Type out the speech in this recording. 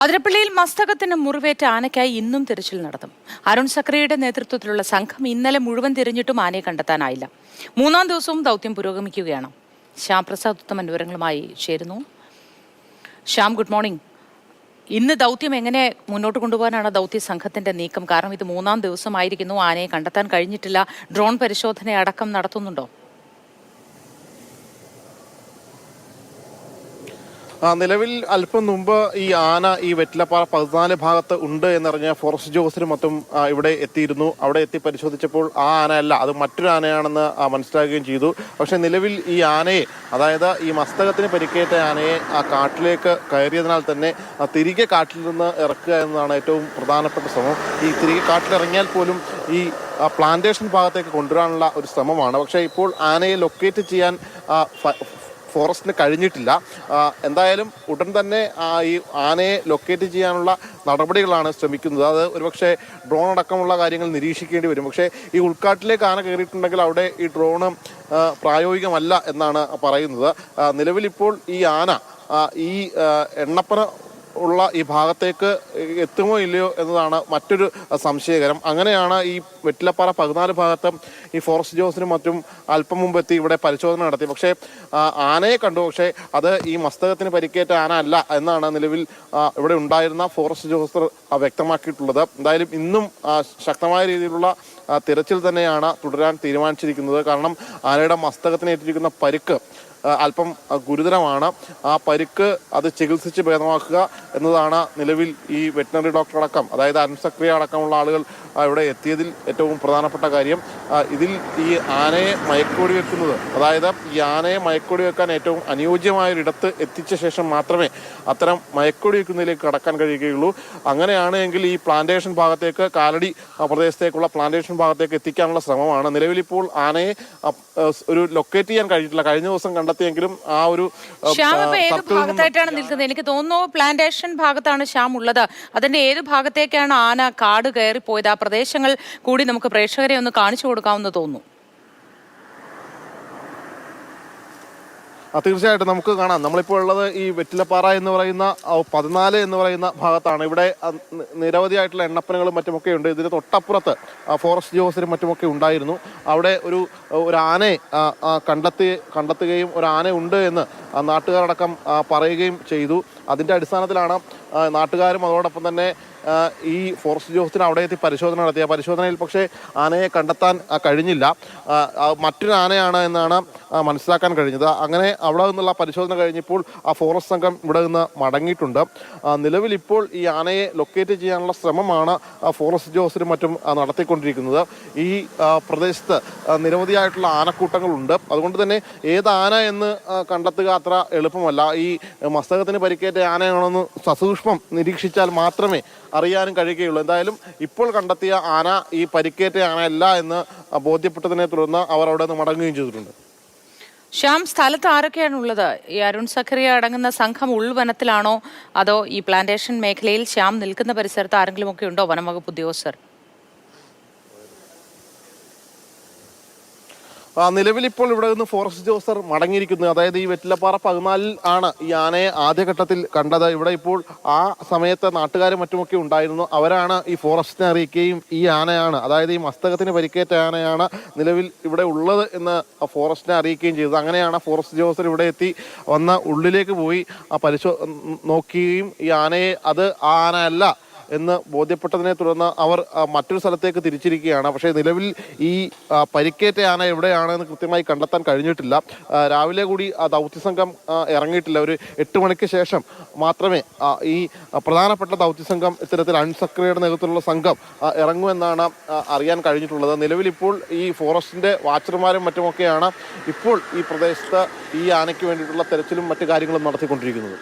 അതിരപ്പള്ളിയിൽ മസ്തകത്തിന് മുറിവേറ്റ ആനയ്ക്കായി ഇന്നും തിരച്ചിൽ നടത്തും. അരുൺ സക്രിയയുടെ നേതൃത്വത്തിലുള്ള സംഘം ഇന്നലെ മുഴുവൻ തിരഞ്ഞിട്ടും ആനയെ കണ്ടെത്താനായില്ല. മൂന്നാം ദിവസവും ദൗത്യം പുരോഗമിക്കുകയാണ്. ശ്യാം പ്രസാദ് ഉത്തമൻ വിവരങ്ങളുമായി ചേരുന്നു. Shyam, good morning. ഇന്ന് ദൗത്യം എങ്ങനെ മുന്നോട്ട് കൊണ്ടുപോകാനാണ് ദൗത്യ സംഘത്തിന്റെ നീക്കം? കാരണം ഇത് മൂന്നാം ദിവസമായിരിക്കുന്നു, ആനയെ കണ്ടെത്താൻ കഴിഞ്ഞിട്ടില്ല. ഡ്രോൺ പരിശോധന അടക്കം നടത്തുന്നുണ്ടോ? നിലവിൽ അല്പം മുമ്പ് ഈ ആന ഈ വെറ്റിലപ്പാറ 14 ഭാഗത്ത് ഉണ്ട് എന്നറിഞ്ഞ ഫോറസ്റ്റ് ഉദ്യോഗസ്ഥരും മറ്റും ഇവിടെ എത്തിയിരുന്നു. അവിടെ എത്തി പരിശോധിച്ചപ്പോൾ ആ ആന അല്ല, അത് മറ്റൊരു ആനയാണെന്ന് മനസ്സിലാക്കുകയും ചെയ്തു. പക്ഷെ നിലവിൽ ഈ ആനയെ, അതായത് ഈ മസ്തകത്തിന് പരിക്കേറ്റ ആനയെ ആ കാട്ടിലേക്ക് കയറിയതിനാൽ തന്നെ തിരികെ കാട്ടിൽ നിന്ന് ഇറക്കുക എന്നതാണ് ഏറ്റവും പ്രധാനപ്പെട്ട ശ്രമം. ഈ തിരികെ കാട്ടിലിറങ്ങിയാൽ പോലും ഈ പ്ലാന്റേഷൻ ഭാഗത്തേക്ക് കൊണ്ടുവരാനുള്ള ഒരു ശ്രമമാണ്. പക്ഷേ ഇപ്പോൾ ആനയെ ലൊക്കേറ്റ് ചെയ്യാൻ ഫോറസ്റ്റിന് കഴിഞ്ഞിട്ടില്ല. എന്തായാലും ഉടൻ തന്നെ ഈ ആനയെ ലൊക്കേറ്റ് ചെയ്യാനുള്ള നടപടികളാണ് ശ്രമിക്കുന്നത്. അത് ഒരുപക്ഷെ ഡ്രോൺ അടക്കമുള്ള കാര്യങ്ങൾ നിരീക്ഷിക്കേണ്ടി വരും. പക്ഷേ ഈ ഉൾക്കാട്ടിലേക്ക് ആന കയറിയിട്ടുണ്ടെങ്കിൽ അവിടെ ഈ ഡ്രോണ് പ്രായോഗികമല്ല എന്നാണ് പറയുന്നത്. നിലവിലിപ്പോൾ ഈ ആന ഈ എണ്ണപ്പന ഉള്ള ഈ ഭാഗത്തേക്ക് എത്തുമോ ഇല്ലയോ എന്നതാണ് മറ്റൊരു സംശയകരം. അങ്ങനെയാണ് ഈ വെറ്റിലപ്പാറ 14 ഭാഗത്തും ഈ ഫോറസ്റ്റ് ഉദ്യോഗസ്ഥരും മറ്റും അല്പം മുമ്പ് എത്തി ഇവിടെ പരിശോധന നടത്തി. പക്ഷേ ആനയെ കണ്ടു, പക്ഷേ അത് ഈ മസ്തകത്തിന് പരിക്കേറ്റ ആന അല്ല എന്നാണ് നിലവിൽ ഇവിടെ ഉണ്ടായിരുന്ന ഫോറസ്റ്റ് ഉദ്യോഗസ്ഥർ വ്യക്തമാക്കിയിട്ടുള്ളത്. എന്തായാലും ഇന്നും ശക്തമായ രീതിയിലുള്ള തിരച്ചിൽ തന്നെയാണ് തുടരാൻ തീരുമാനിച്ചിരിക്കുന്നത്. കാരണം ആനയുടെ മസ്തകത്തിന് ഏറ്റിരിക്കുന്ന പരിക്ക് അല്പം ഗുരുതരമാണ്. ആ പരിക്ക് അത് ചികിത്സിച്ച് ഭേദമാക്കുക എന്നതാണ് നിലവിൽ ഈ വെറ്റിനറി ഡോക്ടർ അടക്കം, അതായത് അരുൺ സക്രിയ അടക്കമുള്ള ആളുകൾ ഇവിടെ എത്തിയതിൽ ഏറ്റവും പ്രധാനപ്പെട്ട കാര്യം. ഇതിൽ ഈ ആനയെ മയക്കുവെടി വെക്കുന്നത്, അതായത് ഈ ആനയെ മയക്കുവെടി വെക്കാൻ ഏറ്റവും അനുയോജ്യമായൊരിടത്ത് എത്തിച്ച ശേഷം മാത്രമേ അത്തരം മയക്കുവെടി വെക്കുന്നതിലേക്ക് കടക്കാൻ കഴിയുകയുള്ളൂ. അങ്ങനെയാണ് എങ്കിൽ ഈ പ്ലാന്റേഷൻ ഭാഗത്തേക്ക്, കാലടി പ്രദേശത്തേക്കുള്ള പ്ലാന്റേഷൻ ഭാഗത്തേക്ക് എത്തിക്കാനുള്ള ശ്രമമാണ്. നിലവിലിപ്പോൾ ആനയെ ഒരു ലൊക്കേറ്റ് ചെയ്യാൻ കഴിഞ്ഞിട്ടില്ല. കഴിഞ്ഞ ദിവസം കണ്ടെത്തിയെങ്കിലും ആ ഒരു ഭാഗത്തായിട്ടാണ് നിൽക്കുന്നത്. എനിക്ക് തോന്നുന്നു പ്ലാന്റേഷൻ ഭാഗത്താണ് ശ്യാം ഉള്ളത്. അതിന്റെ ഏത് ഭാഗത്തേക്കാണ് ആന കാട് കയറിപ്പോയത്? ആ പ്രദേശങ്ങൾ കൂടി നമുക്ക് പ്രേക്ഷകരെ ഒന്ന് കാണിച്ചു കൊടുക്കാമെന്ന് തോന്നുന്നു. തീർച്ചയായിട്ടും നമുക്ക് കാണാം. നമ്മളിപ്പോൾ ഉള്ളത് ഈ വെറ്റിലപ്പാറ എന്ന് പറയുന്ന 14 എന്ന് പറയുന്ന ഭാഗത്താണ്. ഇവിടെ നിരവധിയായിട്ടുള്ള എണ്ണപ്പനകളും മറ്റുമൊക്കെ ഉണ്ട്. ഇതിന് തൊട്ടപ്പുറത്ത് ഫോറസ്റ്റ് ഉദ്യോഗസ്ഥരും മറ്റുമൊക്കെ ഉണ്ടായിരുന്നു. അവിടെ ഒരു ആനയെ കണ്ടെത്തുകയും ഒരു ആന ഉണ്ട് എന്ന് നാട്ടുകാരടക്കം പറയുകയും ചെയ്തു. അതിൻ്റെ അടിസ്ഥാനത്തിലാണ് നാട്ടുകാരും അതോടൊപ്പം തന്നെ ഈ ഫോറസ്റ്റ് ഉദ്യോഗസ്ഥന് അവിടെ എത്തി പരിശോധന നടത്തിയ പരിശോധനയിൽ പക്ഷേ ആനയെ കണ്ടെത്താൻ കഴിഞ്ഞില്ല. മറ്റൊരു ആനയാണ് എന്നാണ് മനസ്സിലാക്കാൻ കഴിഞ്ഞത്. അങ്ങനെ അവിടെ നിന്നുള്ള പരിശോധന കഴിഞ്ഞപ്പോൾ ആ ഫോറസ്റ്റ് സംഘം ഇവിടെ നിന്ന് മടങ്ങിയിട്ടുണ്ട്. നിലവിൽ ഇപ്പോൾ ഈ ആനയെ ലൊക്കേറ്റ് ചെയ്യാനുള്ള ശ്രമമാണ് ഫോറസ്റ്റ് ഉദ്യോഗസ്ഥരും മറ്റും നടത്തിക്കൊണ്ടിരിക്കുന്നത്. ഈ പ്രദേശത്ത് നിരവധിയായിട്ടുള്ള ആനക്കൂട്ടങ്ങളുണ്ട്. അതുകൊണ്ട് തന്നെ ഏത് ആന എന്ന് കണ്ടെത്തുക അത്ര എളുപ്പമല്ല. ഈ മസ്തകത്തിന് പരിക്കേറ്റ ആനയാണെന്ന് സസൂക്ഷ്മം നിരീക്ഷിച്ചാൽ മാത്രമേ അറിയാനും കഴിയുകയുള്ളൂ. എന്തായാലും ഇപ്പോൾ കണ്ടെത്തിയ ആന ഈ പരിക്കേറ്റ ആനയല്ല എന്ന് ബോധ്യപ്പെട്ടതിനെ തുടർന്ന് അവർ അവിടെ നിന്ന് മടങ്ങുകയും ചെയ്തിട്ടുണ്ട്. ശ്യാം, സ്ഥലത്ത് ആരൊക്കെയാണ് ഉള്ളത്? ഈ അരുൺ സഖറിയ അടങ്ങുന്ന സംഘം ഉൾവനത്തിലാണോ അതോ ഈ പ്ലാന്റേഷൻ മേഖലയിൽ ശ്യാം നിൽക്കുന്ന പരിസരത്ത് ആരെങ്കിലും ഒക്കെ ഉണ്ടോ വനംവകുപ്പ് ഉദ്യോഗസ്ഥർ? നിലവിൽ ഇപ്പോൾ ഇവിടെ നിന്ന് ഫോറസ്റ്റ് ഉദ്യോഗസ്ഥർ മടങ്ങിയിരിക്കുന്നു. അതായത് ഈ വെറ്റിലപ്പാറ 14 ആണ് ഈ ആനയെ ആദ്യഘട്ടത്തിൽ കണ്ടത്. ഇവിടെ ഇപ്പോൾ ആ സമയത്ത് നാട്ടുകാരും മറ്റുമൊക്കെ ഉണ്ടായിരുന്നു. അവരാണ് ഈ ഫോറസ്റ്റിനെ അറിയിക്കുകയും ഈ ആനയാണ്, അതായത് ഈ മസ്തകത്തിന് പരിക്കേറ്റ ആനയാണ് നിലവിൽ ഇവിടെ ഉള്ളത് എന്ന് ഫോറസ്റ്റിനെ അറിയിക്കുകയും ചെയ്തത്. അങ്ങനെയാണ് ഫോറസ്റ്റ് ഉദ്യോഗസ്ഥർ ഇവിടെ എത്തി വന്ന് ഉള്ളിലേക്ക് പോയി നോക്കുകയും ഈ ആനയെ അത് ആ ആന അല്ല എന്ന് ബോധ്യപ്പെട്ടതിനെ തുടർന്ന് അവർ മറ്റൊരു സ്ഥലത്തേക്ക് തിരിച്ചിരിക്കുകയാണ്. പക്ഷേ നിലവിൽ ഈ പരിക്കേറ്റ ആന എവിടെയാണെന്ന് കൃത്യമായി കണ്ടെത്താൻ കഴിഞ്ഞിട്ടില്ല. രാവിലെ കൂടി ആ ദൗത്യസംഘം ഇറങ്ങിയിട്ടില്ല. ഒരു 8 മണിക്ക് ശേഷം മാത്രമേ ഈ പ്രധാനപ്പെട്ട ദൗത്യസംഘം ഇത്തരത്തിൽ അരുൺ സക്രിയയുടെ നേതൃത്വത്തിലുള്ള സംഘം ഇറങ്ങുമെന്നാണ് അറിയാൻ കഴിഞ്ഞിട്ടുള്ളത്. നിലവിലിപ്പോൾ ഈ ഫോറസ്റ്റിൻ്റെ വാച്ചർമാരും മറ്റുമൊക്കെയാണ് ഇപ്പോൾ ഈ പ്രദേശത്ത് ഈ ആനയ്ക്ക് വേണ്ടിയിട്ടുള്ള തെരച്ചിലും മറ്റു കാര്യങ്ങളും നടത്തിക്കൊണ്ടിരിക്കുന്നത്.